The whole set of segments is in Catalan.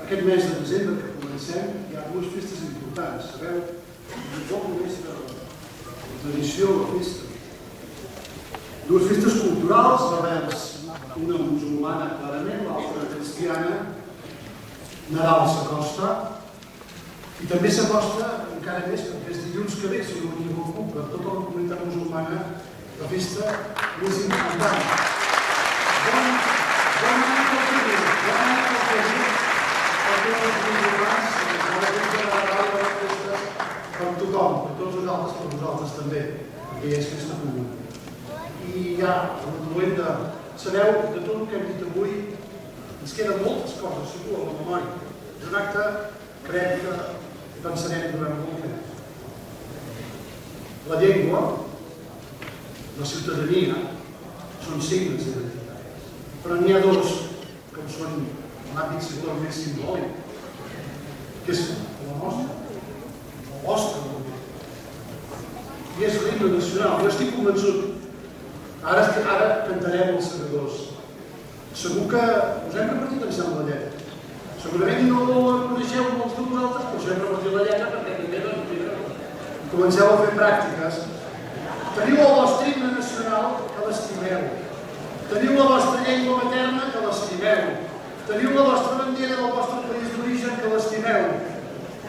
aquest mes de desembre que comencem hi ha dues festes importants. Sabeu, un poc més de la tradició de la festa. Dues festes culturals, una musulmana clarament, l'altra cristiana. Nadal s'acosta i també s'acosta encara més perquè és dilluns que ve, si no m'equivoco, per tota la comunitat musulmana, la festa més important. Bon any per tothom, per tots nosaltres, per vosaltres també, perquè és festa comuna. I ja, sabeu, de tot el que hem dit avui, ens queden moltes coses, segur, a la memòria. És un acte, crec que hi pensarem durant molt temps. La llengua, la ciutadania, són signes d'identitat. Però n'hi ha dos que són en l'àmbit segurament més simbòlic, que és la nostra, la vostra també. I és l'himne nacional. Jo estic convençut. Ara cantarem els segadors. Segur que us hem repartit en sembla la lletra. Segurament no la coneixeu molts de vosaltres, però us hem repartit la lletra perquè també doncs comenceu a fer pràctiques. Teniu el vostre himne nacional, que l'estimeu. Teniu la vostra llengua materna, que l'estimeu. Teniu la vostra bandera del vostre país d'origen, que l'estimeu.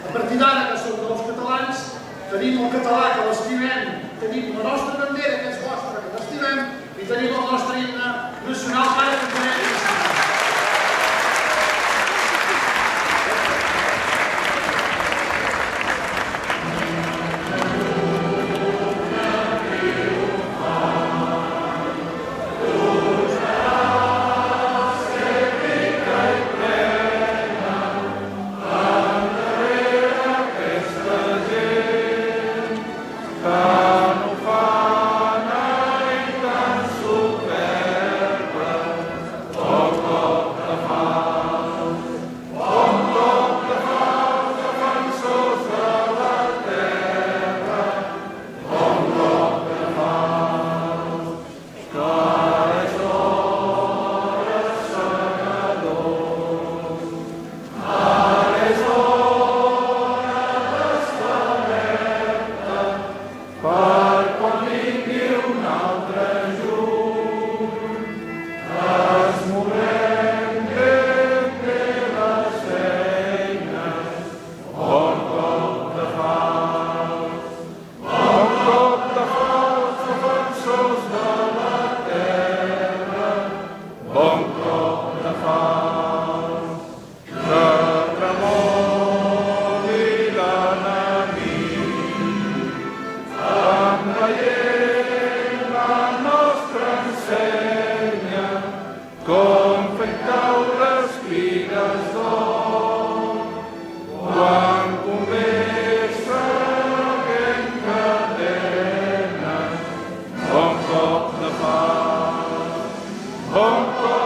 A partir d'ara, que sou dels catalans, tenim el català, que l'estimem. Tenim la nostra bandera, que és vostra, que l'estimem. I tenim el nostre himne nacional, que ara cantarem i l'estimem. Hong Kong.